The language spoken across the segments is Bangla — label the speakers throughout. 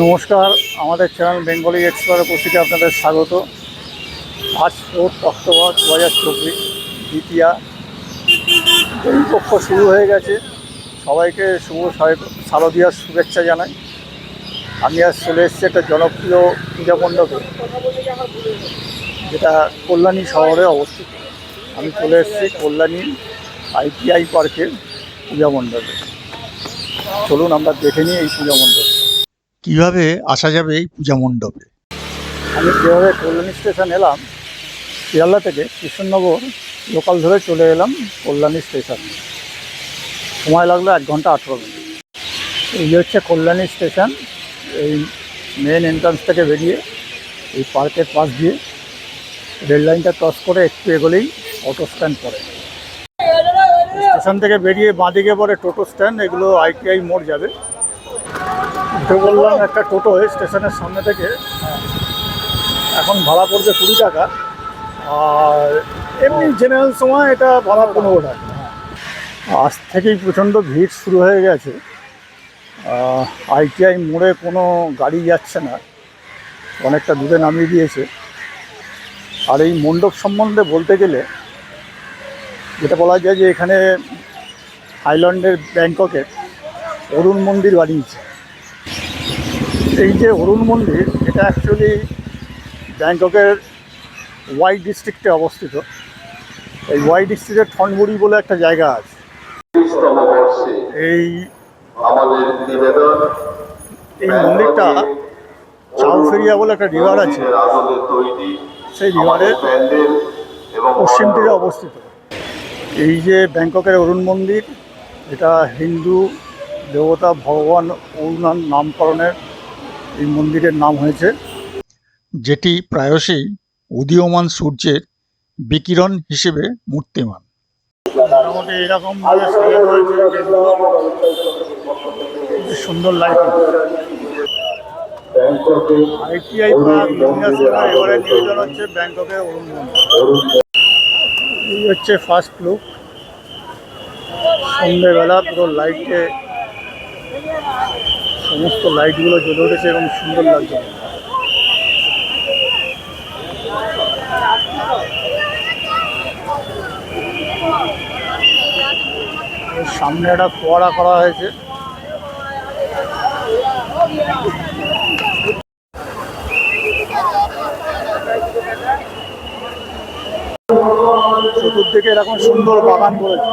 Speaker 1: নমস্কার, আমাদের চ্যানেল বেঙ্গলি এক্সপ্লোরের পত্রিকা আপনাদের স্বাগত। আজ 4 অক্টোবর 2024, দ্বিতীয়া পক্ষ শুরু হয়ে গেছে। সবাইকে শুভ শারদীয়ার শুভেচ্ছা জানাই। আমি আজ চলে এসেছি একটা জনপ্রিয় পূজা মণ্ডপে, যেটা কল্যাণী শহরে অবস্থিত। আমি চলে এসেছি কল্যাণী ITI পার্কের পূজা মণ্ডপে। চলুন আমরা দেখে নিই এই পূজা মণ্ডপ কীভাবে আসা যাবে। এই পূজা মণ্ডপে আমি যেভাবে কল্যাণী স্টেশন এলাম, শিয়ালদা থেকে কৃষ্ণনগর লোকাল ধরে চলে এলাম কল্যাণী স্টেশন। সময় লাগলো 1 ঘন্টা 18 মিনিট। এই হচ্ছে কল্যাণী স্টেশন। এই মেন এন্ট্রান্স থেকে বেরিয়ে এই পার্কের পাশ দিয়ে রেল লাইনটা ক্রস করে একটু এগোলেই অটো স্ট্যান্ড পড়ে। স্টেশন থেকে বেরিয়ে বাঁদিকে পড়ে টোটো স্ট্যান্ড। এগুলো ITI মোড় যাবে। উঠে বললাম একটা টোটো স্টেশনের সামনে থেকে। এখন ভাড়া পড়বে 20 টাকা, আর এমনি জেনারেল সময় এটা ভাড়া 15 টাকা। আজ থেকেই প্রচণ্ড ভিড় শুরু হয়ে গেছে। ITI মোড়ে কোনো গাড়ি যাচ্ছে না, অনেকটা দূরে নামিয়ে দিয়েছে। আর এই মণ্ডপ সম্বন্ধে বলতে গেলে যেটা বলা যায় যে এখানে থাইল্যান্ডের ব্যাংককের অরুণ মন্দির বানিয়েছে। এই যে অরুণ মন্দির, এটা অ্যাকচুয়ালি ব্যাংককের ওয়াই ডিস্ট্রিক্টে অবস্থিত। এই ওয়াই ডিস্ট্রিক্টের থনবুরি বলে একটা জায়গা আছে। এই মন্দিরটা চাউফেরিয়া বলে একটা রিভার আছে, সেই রিভারের পশ্চিম তীরে অবস্থিত। এই যে ব্যাংককের অরুণ মন্দির, এটা হিন্দু দেবতা ভগবান অরুণার নামকরণের এই মন্দিরের নাম হয়েছে, যেটি প্রায়শই উদীয়মান সূর্যের বিকিরণ হিসেবে মূর্তিমান। মোটামুটি এরকমভাবে সাজানো হয়েছে, সুন্দর লাইটিং। ITI পার্ক এবারে নিবেদন হচ্ছে ব্যাংককের অরুণ মন্দির। এই হচ্ছে ফার্স্ট লুক। সন্ধ্যেবেলা পুরো লাইটে সমস্ত লাইটগুলো জ্বলে উঠেছে এবং সুন্দর লাগছে। সামনে একটা ফোয়ারা করা হয়েছে। চতুর্দিকে এরকম সুন্দর বাগান করেছে।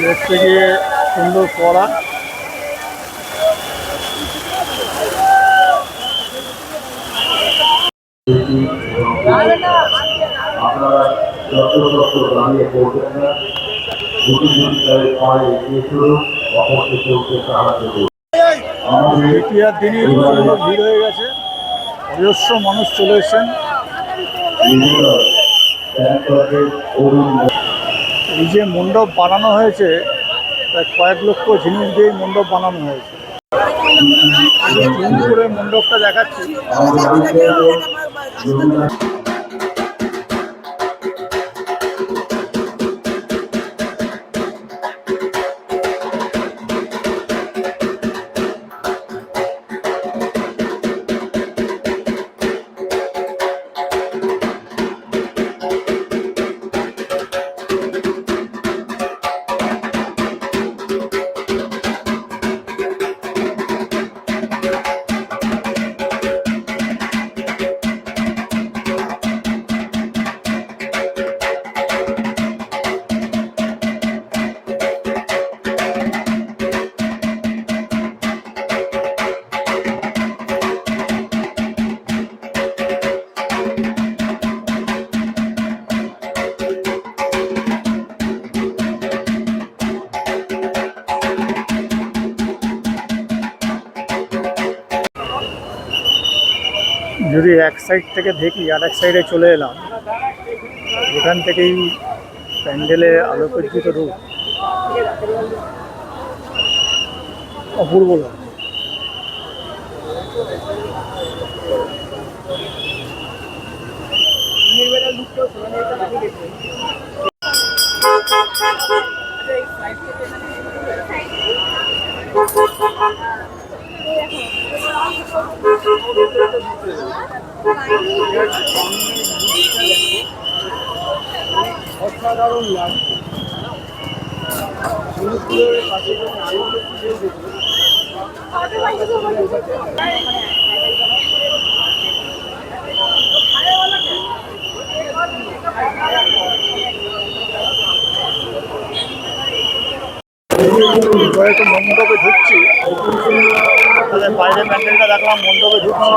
Speaker 1: দেখতে গিয়ে সুন্দর ফোয়ারা। আপনারা দ্বিতীয়ার দিনই প্রচণ্ড ভিড় হয়ে গেছে, অজস্র মানুষ চলে এসেছেন। এই যে মণ্ডপ বানানো হয়েছে, প্রায় কয়েক লক্ষ জিনিস দিয়ে মণ্ডপ বানানো হয়েছে। করে মণ্ডপটা দেখাচ্ছি। যদি এক সাইড থেকে দেখি, আর এক সাইডে চলে এলাম, এখান থেকেই প্যান্ডেলে আলোকজ্জিত রূপ অপূর্ব লাগে। অসাধারণ লাগছে। সমুদ্রের কাছে তো মণ্ডপে ঢুকছি, বাইরে প্যান্ডেলটা দেখলাম, মণ্ডপে ঢুকছি,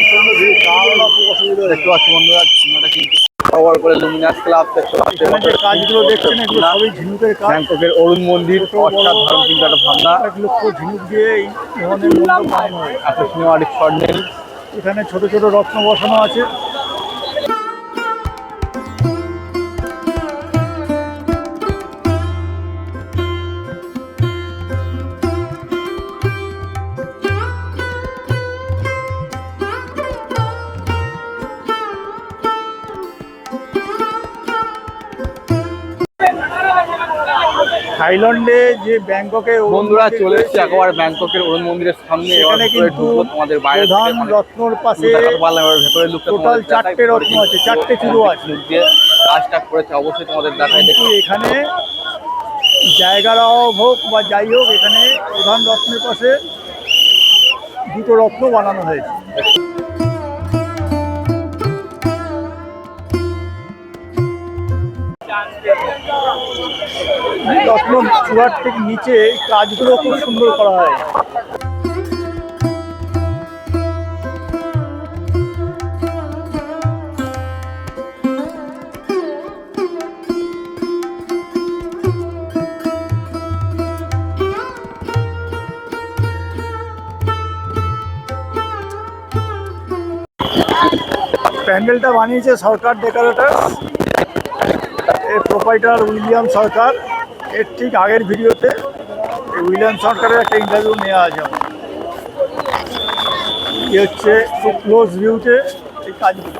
Speaker 1: প্রচন্ড ভিড়, দাঁড়ানো খুব অসুবিধা। দেখতে পাচ্ছি বন্ধুরা, ঝর্ণাটা কিন্তু কভার করে লুমিনাস ক্লাব দেখতে পাচ্ছি। যে কাজগুলো দেখছেন এগুলো সবই ঝিনুকের কাজ। ব্যাংককের অরুণ মন্দির অসাধারণ কিন্তু একটা ভাবনা, 1 লক্ষ ঝিনুক দিয়ে এই ধরনের মণ্ডপ বানানো হয়। আকর্ষণীয় অনেক স্বর্ণের, এখানে ছোট ছোট রত্ন বসানো আছে। থাইল্যান্ডে যে ব্যাংককে
Speaker 2: বন্ধুরা চলে এসেছে একেবারে ব্যাংককের অরুণ মন্দিরের সামনে।
Speaker 1: এখানে কিন্তু
Speaker 2: তোমাদের বাইরে
Speaker 1: প্রধান রত্নর পাশে
Speaker 2: ভেতরে লুকটা
Speaker 1: টোটাল 4টে রত্ন আছে, 4টে চূড়ো আছে।
Speaker 2: লুক দিয়ে কাজটা করেছে, অবশ্যই তোমাদের দেখায়।
Speaker 1: কিন্তু এখানে জায়গার অভাব হোক বা যাই হোক, এখানে প্রধান রত্নের পাশে 2টো রত্ন বানানো হয়েছে। রত্ন চূড়ার ঠিক নিচে কাজগুলো খুব সুন্দর করা হয়। প্যান্ডেলটা বানিয়েছে সরকার ডেকোরেটর, এর প্রোপাইটার উইলিয়াম সরকার। এর ঠিক আগের ভিডিওতে উইলিয়াম সরকারের একটা ইন্টারভিউ নেওয়া আছে। এই হচ্ছে খুব ক্লোজ ভিউতে এই কাজগুলো।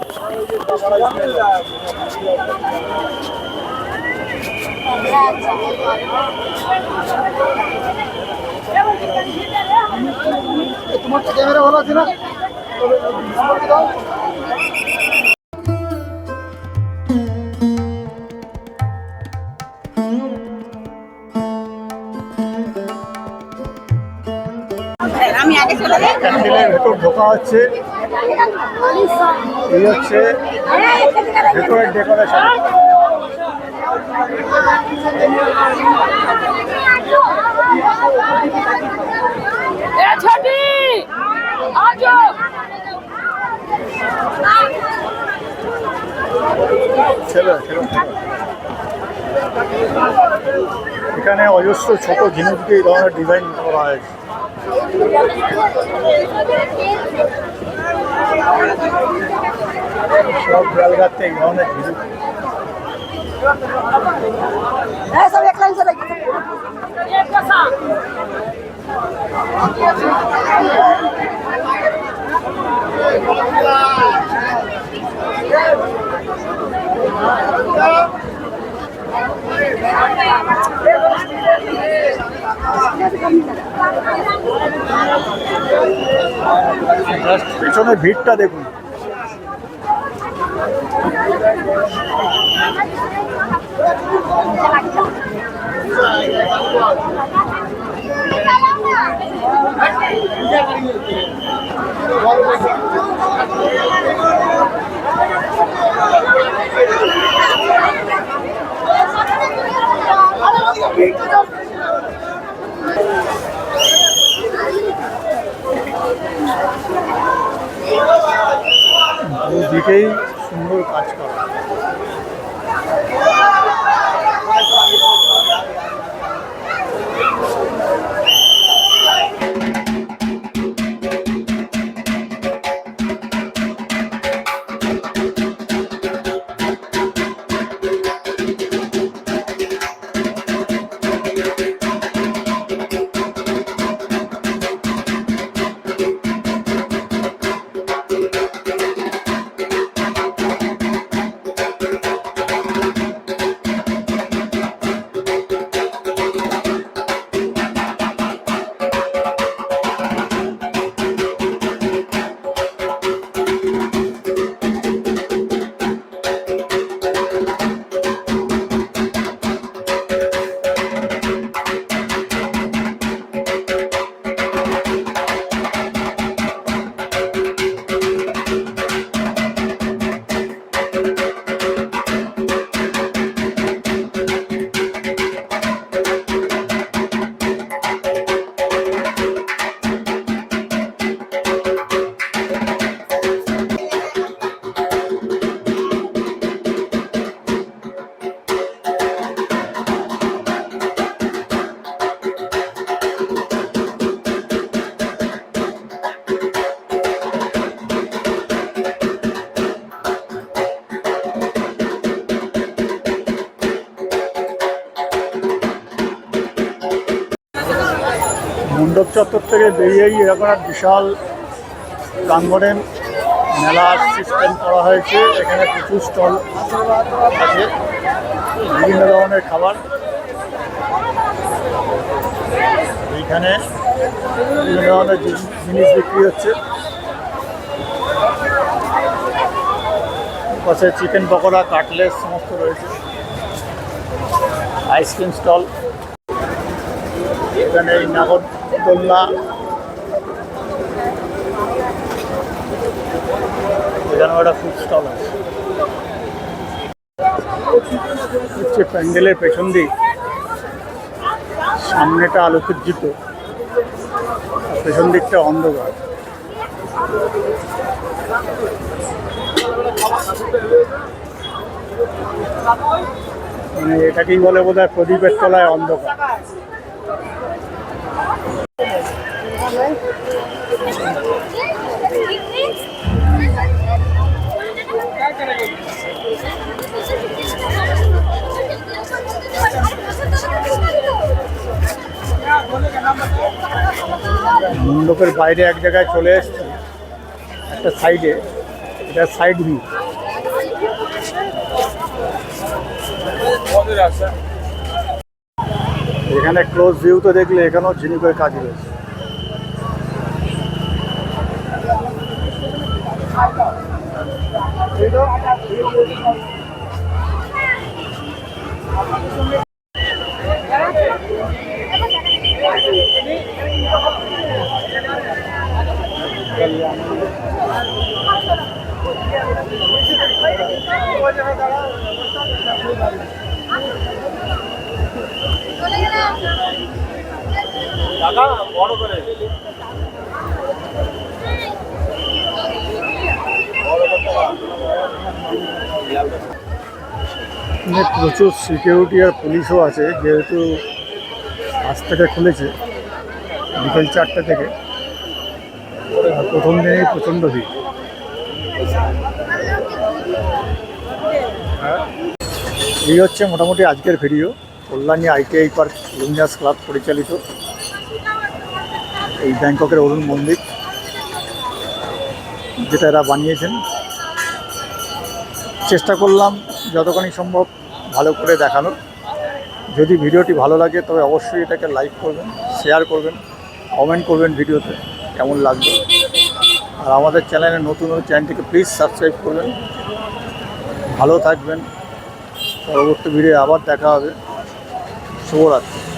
Speaker 1: তোমার ক্যামেরা ভালো আছে না? প্যান্ডেলের ভেতর ঢোকা হচ্ছে, এই হচ্ছে ভেতরের ডেকোরেশন। এখানে অজস্র ছোট ঝিনুক দিয়ে এই ধরনের ডিজাইন করা হয়েছে। সব জায়গাতে এই ধরনের ঝিনুক। পেছনে ভিড়টা দেখুন। দুদিকেই সুন্দর কাজ করা। মণ্ডপ চত্বর থেকে বেরিয়েই এরকম এক বিশাল প্রাঙ্গণে মেলার সিস্টেম করা হয়েছে। এখানে প্রচুর স্টল আছে, বিভিন্ন ধরনের খাবার। এইখানে বিভিন্ন ধরনের জিনিস বিক্রি হচ্ছে। পাশে চিকেন পকোড়া, কাটলেট সমস্ত রয়েছে। আইসক্রিম স্টল, এখানে এই নাগরদোলনা, এখানে একটা ফুড স্টল আছে। হচ্ছে প্যান্ডেলের পেছন দিক, সামনেটা আলোকসজ্জিত, পেছন দিকটা অন্ধকার। মানে এটাকেই বলে বোধহয় প্রদীপের তলায় অন্ধকার। মণ্ডপের বাইরে এক জায়গায় চলে এসছে, একটা সাইডে, এটা সাইড ভিউ। এখানে ক্লোজ ভিউ তো দেখলে এখানেও ঝিনুকের কাজ রয়েছে। প্রচুর সিকিউরিটি আর পুলিশও আছে, যেহেতু আজ থেকে খুলেছে বিকেল 4টে থেকে। আর প্রথম দিনেই প্রচণ্ড ভিড়। এই হচ্ছে মোটামুটি আজকের video. Kalyani ITI park Luminous club পরিচালিত এই ব্যাংককের অরুণ মন্দির, যেটা এরা বানিয়েছেন। চেষ্টা করলাম যতখানি সম্ভব ভালো করে দেখানোর। যদি ভিডিওটি ভালো লাগে তবে অবশ্যই এটাকে লাইক করবেন, শেয়ার করবেন, কমেন্ট করবেন ভিডিওতে কেমন লাগবে। আর আমাদের চ্যানেলে নতুন চ্যানেলটিকে প্লিজ সাবস্ক্রাইব করবেন। ভালো থাকবেন। পরবর্তী ভিডিও আবার দেখা হবে। শুভরাত্রি।